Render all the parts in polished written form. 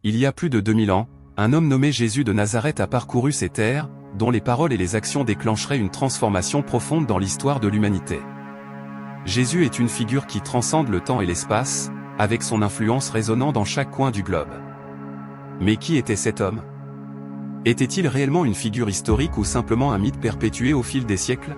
Il y a plus de 2000 ans, un homme nommé Jésus de Nazareth a parcouru ces terres, dont les paroles et les actions déclencheraient une transformation profonde dans l'histoire de l'humanité. Jésus est une figure qui transcende le temps et l'espace, avec son influence résonnant dans chaque coin du globe. Mais qui était cet homme? Était-il réellement une figure historique ou simplement un mythe perpétué au fil des siècles?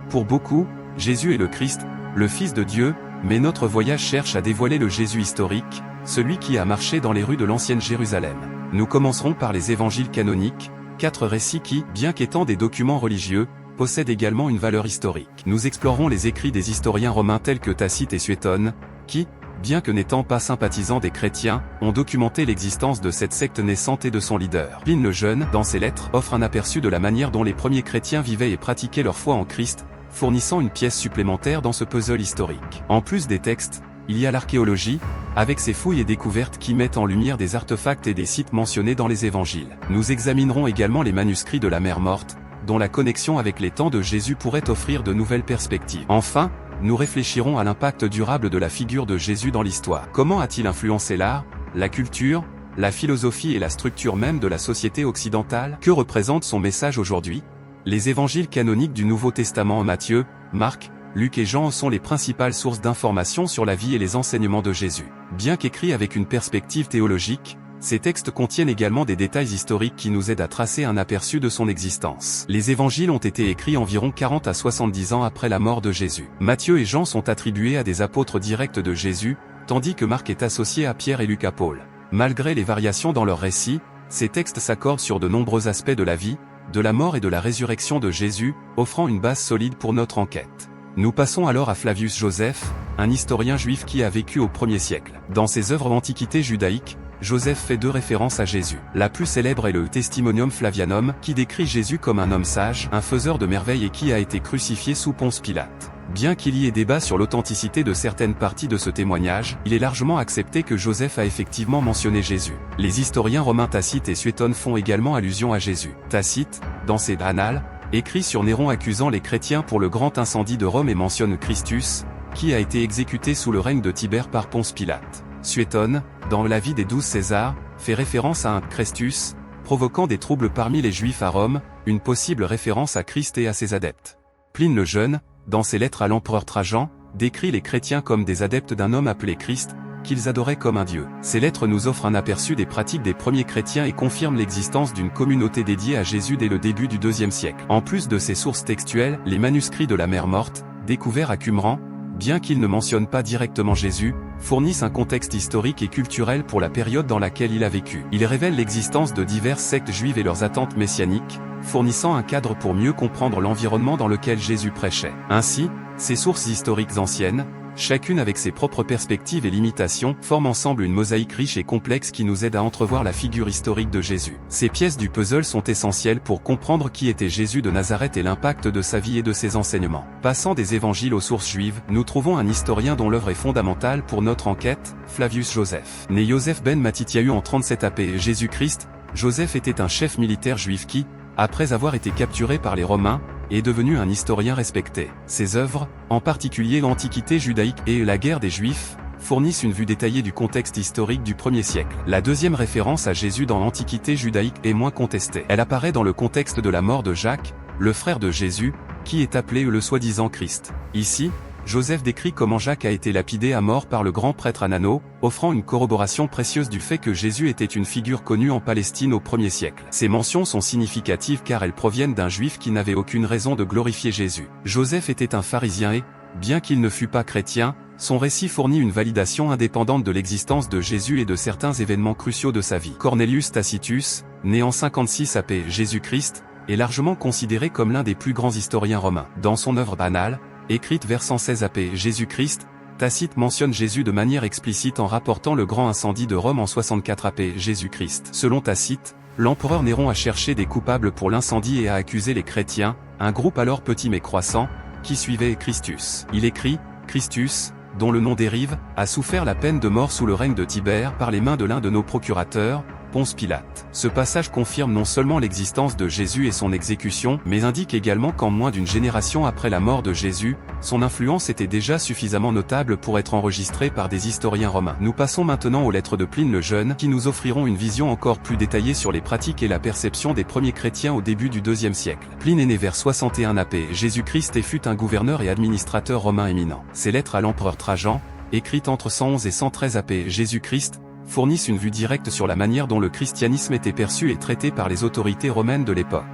Pour beaucoup, Jésus est le Christ, le Fils de Dieu, mais notre voyage cherche à dévoiler le Jésus historique, celui qui a marché dans les rues de l'ancienne Jérusalem. Nous commencerons par les évangiles canoniques, 4 récits qui, bien qu'étant des documents religieux, possèdent également une valeur historique. Nous explorerons les écrits des historiens romains tels que Tacite et Suétone, qui, bien que n'étant pas sympathisants des chrétiens, ont documenté l'existence de cette secte naissante et de son leader. Pline le Jeune, dans ses lettres, offre un aperçu de la manière dont les premiers chrétiens vivaient et pratiquaient leur foi en Christ, fournissant une pièce supplémentaire dans ce puzzle historique. En plus des textes, il y a l'archéologie, avec ses fouilles et découvertes qui mettent en lumière des artefacts et des sites mentionnés dans les évangiles. Nous examinerons également les manuscrits de la Mer Morte, dont la connexion avec les temps de Jésus pourrait offrir de nouvelles perspectives. Enfin, nous réfléchirons à l'impact durable de la figure de Jésus dans l'histoire. Comment a-t-il influencé l'art, la culture, la philosophie et la structure même de la société occidentale? Que représente son message aujourd'hui? Les évangiles canoniques du Nouveau Testament en Matthieu, Marc, Luc et Jean sont les principales sources d'informations sur la vie et les enseignements de Jésus. Bien qu'écrits avec une perspective théologique, ces textes contiennent également des détails historiques qui nous aident à tracer un aperçu de son existence. Les évangiles ont été écrits environ 40 à 70 ans après la mort de Jésus. Matthieu et Jean sont attribués à des apôtres directs de Jésus, tandis que Marc est associé à Pierre et Luc à Paul. Malgré les variations dans leurs récits, ces textes s'accordent sur de nombreux aspects de la vie, de la mort et de la résurrection de Jésus, offrant une base solide pour notre enquête. Nous passons alors à Flavius Joseph, un historien juif qui a vécu au 1er siècle. Dans ses œuvres d'antiquité judaïque, Joseph fait 2 références à Jésus. La plus célèbre est le Testimonium Flavianum, qui décrit Jésus comme un homme sage, un faiseur de merveilles et qui a été crucifié sous Ponce Pilate. Bien qu'il y ait débat sur l'authenticité de certaines parties de ce témoignage, il est largement accepté que Joseph a effectivement mentionné Jésus. Les historiens romains Tacite et Suétone font également allusion à Jésus. Tacite, dans ses Annales, écrit sur Néron accusant les chrétiens pour le grand incendie de Rome et mentionne Christus, qui a été exécuté sous le règne de Tibère par Ponce Pilate. Suétone, dans la vie des 12 Césars, fait référence à un Christus, provoquant des troubles parmi les Juifs à Rome, une possible référence à Christ et à ses adeptes. Pline le Jeune, dans ses lettres à l'empereur Trajan, décrit les chrétiens comme des adeptes d'un homme appelé Christ, qu'ils adoraient comme un dieu. Ces lettres nous offrent un aperçu des pratiques des premiers chrétiens et confirment l'existence d'une communauté dédiée à Jésus dès le début du IIe siècle. En plus de ces sources textuelles, les manuscrits de la Mer Morte, découverts à Qumran, bien qu'ils ne mentionnent pas directement Jésus, fournissent un contexte historique et culturel pour la période dans laquelle il a vécu. Ils révèlent l'existence de diverses sectes juives et leurs attentes messianiques, fournissant un cadre pour mieux comprendre l'environnement dans lequel Jésus prêchait. Ainsi, ces sources historiques anciennes, chacune avec ses propres perspectives et limitations, forment ensemble une mosaïque riche et complexe qui nous aide à entrevoir la figure historique de Jésus. Ces pièces du puzzle sont essentielles pour comprendre qui était Jésus de Nazareth et l'impact de sa vie et de ses enseignements. Passant des évangiles aux sources juives, nous trouvons un historien dont l'œuvre est fondamentale pour notre enquête, Flavius Joseph. Né Yosef ben Mattityahu en 37 AP Jésus-Christ, Joseph était un chef militaire juif qui, après avoir été capturé par les Romains, est devenu un historien respecté. Ses œuvres, en particulier l'Antiquité judaïque et la guerre des Juifs, fournissent une vue détaillée du contexte historique du 1er siècle. La deuxième référence à Jésus dans l'Antiquité judaïque est moins contestée. Elle apparaît dans le contexte de la mort de Jacques, le frère de Jésus, qui est appelé le soi-disant Christ. Ici, Joseph décrit comment Jacques a été lapidé à mort par le grand prêtre Anano, offrant une corroboration précieuse du fait que Jésus était une figure connue en Palestine au 1er siècle. Ces mentions sont significatives car elles proviennent d'un juif qui n'avait aucune raison de glorifier Jésus. Joseph était un pharisien et, bien qu'il ne fût pas chrétien, son récit fournit une validation indépendante de l'existence de Jésus et de certains événements cruciaux de sa vie. Cornelius Tacitus, né en 56 AP Jésus-Christ, est largement considéré comme l'un des plus grands historiens romains. Dans son œuvre Annales, écrite vers 116 AP Jésus-Christ, Tacite mentionne Jésus de manière explicite en rapportant le grand incendie de Rome en 64 AP Jésus-Christ. Selon Tacite, l'empereur Néron a cherché des coupables pour l'incendie et a accusé les chrétiens, un groupe alors petit mais croissant, qui suivait Christus. Il écrit, Christus, dont le nom dérive, a souffert la peine de mort sous le règne de Tibère par les mains de l'un de nos procurateurs, Ponce Pilate. Ce passage confirme non seulement l'existence de Jésus et son exécution, mais indique également qu'en moins d'une génération après la mort de Jésus, son influence était déjà suffisamment notable pour être enregistrée par des historiens romains. Nous passons maintenant aux lettres de Pline le Jeune, qui nous offriront une vision encore plus détaillée sur les pratiques et la perception des premiers chrétiens au début du IIe siècle. Pline est né vers 61 AP Jésus-Christ et fut un gouverneur et administrateur romain éminent. Ses lettres à l'empereur Trajan, écrites entre 111 et 113 AP Jésus-Christ, fournissent une vue directe sur la manière dont le christianisme était perçu et traité par les autorités romaines de l'époque.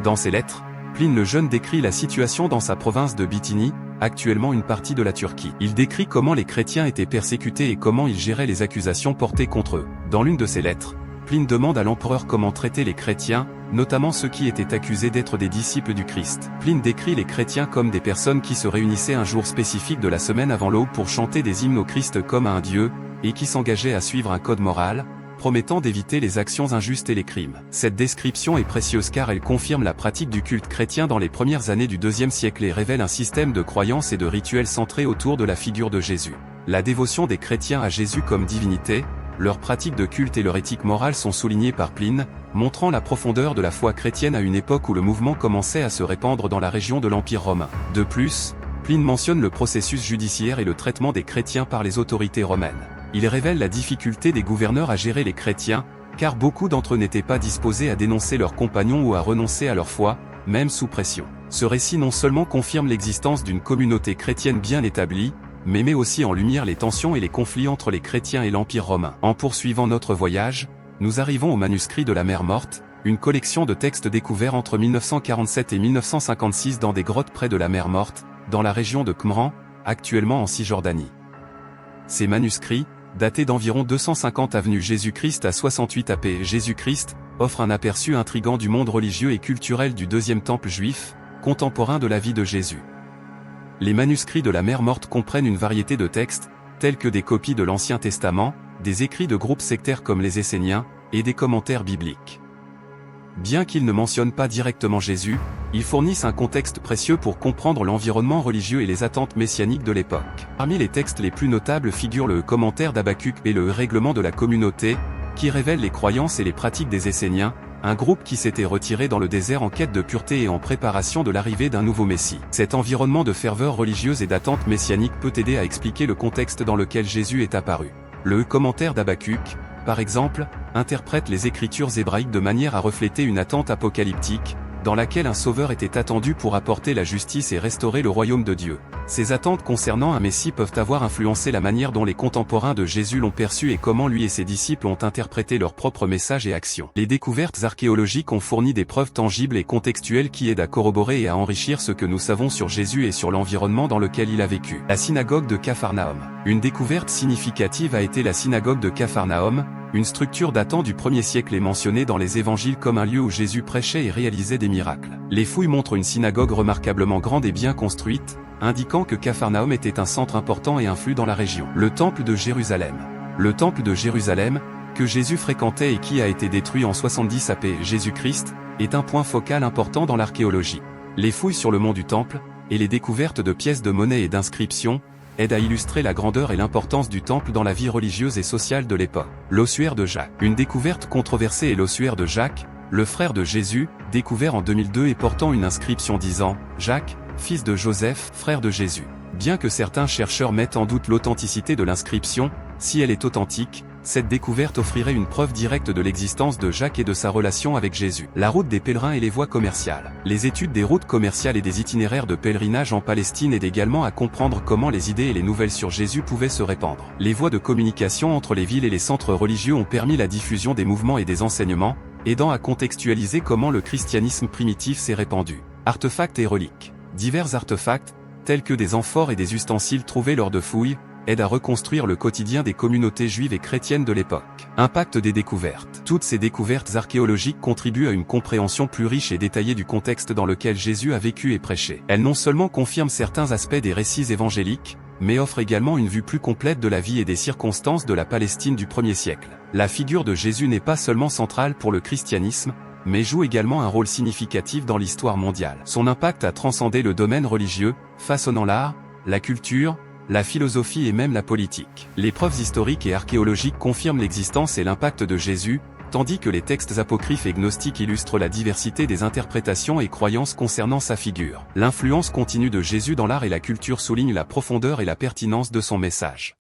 Dans ses lettres, Pline le Jeune décrit la situation dans sa province de Bithynie, actuellement une partie de la Turquie. Il décrit comment les chrétiens étaient persécutés et comment il gérait les accusations portées contre eux. Dans l'une de ses lettres, Pline demande à l'empereur comment traiter les chrétiens, notamment ceux qui étaient accusés d'être des disciples du Christ. Pline décrit les chrétiens comme des personnes qui se réunissaient un jour spécifique de la semaine avant l'aube pour chanter des hymnes au Christ comme à un Dieu, et qui s'engageaient à suivre un code moral, promettant d'éviter les actions injustes et les crimes. Cette description est précieuse car elle confirme la pratique du culte chrétien dans les premières années du IIe siècle et révèle un système de croyances et de rituels centrés autour de la figure de Jésus. La dévotion des chrétiens à Jésus comme divinité, leurs pratiques de culte et leur éthique morale sont soulignées par Pline, montrant la profondeur de la foi chrétienne à une époque où le mouvement commençait à se répandre dans la région de l'Empire romain. De plus, Pline mentionne le processus judiciaire et le traitement des chrétiens par les autorités romaines. Il révèle la difficulté des gouverneurs à gérer les chrétiens, car beaucoup d'entre eux n'étaient pas disposés à dénoncer leurs compagnons ou à renoncer à leur foi, même sous pression. Ce récit non seulement confirme l'existence d'une communauté chrétienne bien établie, mais met aussi en lumière les tensions et les conflits entre les chrétiens et l'Empire romain. En poursuivant notre voyage, nous arrivons au manuscrit de la Mer Morte, une collection de textes découverts entre 1947 et 1956 dans des grottes près de la Mer Morte, dans la région de Qumran, actuellement en Cisjordanie. Ces manuscrits, datés d'environ 250 avenue Jésus-Christ à 68 AP Jésus-Christ, offrent un aperçu intrigant du monde religieux et culturel du deuxième temple juif, contemporain de la vie de Jésus. Les manuscrits de la Mer Morte comprennent une variété de textes, tels que des copies de l'Ancien Testament, des écrits de groupes sectaires comme les Esséniens, et des commentaires bibliques. Bien qu'ils ne mentionnent pas directement Jésus, ils fournissent un contexte précieux pour comprendre l'environnement religieux et les attentes messianiques de l'époque. Parmi les textes les plus notables figurent le commentaire d'Habacuc et le règlement de la communauté, qui révèlent les croyances et les pratiques des Esséniens, un groupe qui s'était retiré dans le désert en quête de pureté et en préparation de l'arrivée d'un nouveau Messie. Cet environnement de ferveur religieuse et d'attente messianique peut aider à expliquer le contexte dans lequel Jésus est apparu. Le commentaire d'Habacuc, par exemple, interprète les écritures hébraïques de manière à refléter une attente apocalyptique, dans laquelle un sauveur était attendu pour apporter la justice et restaurer le royaume de Dieu. Ces attentes concernant un Messie peuvent avoir influencé la manière dont les contemporains de Jésus l'ont perçu et comment lui et ses disciples ont interprété leurs propres messages et actions. Les découvertes archéologiques ont fourni des preuves tangibles et contextuelles qui aident à corroborer et à enrichir ce que nous savons sur Jésus et sur l'environnement dans lequel il a vécu. La synagogue de Capharnaüm. Une découverte significative a été la synagogue de Capharnaüm. Une structure datant du 1er siècle est mentionnée dans les évangiles comme un lieu où Jésus prêchait et réalisait des miracles. Les fouilles montrent une synagogue remarquablement grande et bien construite, indiquant que Capharnaüm était un centre important et influent dans la région. Le temple de Jérusalem. Le temple de Jérusalem, que Jésus fréquentait et qui a été détruit en 70 AP Jésus-Christ, est un point focal important dans l'archéologie. Les fouilles sur le mont du temple, et les découvertes de pièces de monnaie et d'inscriptions, aide à illustrer la grandeur et l'importance du temple dans la vie religieuse et sociale de l'époque. L'ossuaire de Jacques. Une découverte controversée est l'ossuaire de Jacques, le frère de Jésus, découvert en 2002 et portant une inscription disant « Jacques, fils de Joseph, frère de Jésus ». Bien que certains chercheurs mettent en doute l'authenticité de l'inscription, si elle est authentique, cette découverte offrirait une preuve directe de l'existence de Jacques et de sa relation avec Jésus. La route des pèlerins et les voies commerciales. Les études des routes commerciales et des itinéraires de pèlerinage en Palestine aident également à comprendre comment les idées et les nouvelles sur Jésus pouvaient se répandre. Les voies de communication entre les villes et les centres religieux ont permis la diffusion des mouvements et des enseignements, aidant à contextualiser comment le christianisme primitif s'est répandu. Artefacts et reliques. Divers artefacts, tels que des amphores et des ustensiles trouvés lors de fouilles, aide à reconstruire le quotidien des communautés juives et chrétiennes de l'époque. Impact des découvertes. Toutes ces découvertes archéologiques contribuent à une compréhension plus riche et détaillée du contexte dans lequel Jésus a vécu et prêché. Elles non seulement confirment certains aspects des récits évangéliques, mais offrent également une vue plus complète de la vie et des circonstances de la Palestine du 1er siècle. La figure de Jésus n'est pas seulement centrale pour le christianisme, mais joue également un rôle significatif dans l'histoire mondiale. Son impact a transcendé le domaine religieux, façonnant l'art, la culture, la philosophie et même la politique. Les preuves historiques et archéologiques confirment l'existence et l'impact de Jésus, tandis que les textes apocryphes et gnostiques illustrent la diversité des interprétations et croyances concernant sa figure. L'influence continue de Jésus dans l'art et la culture souligne la profondeur et la pertinence de son message.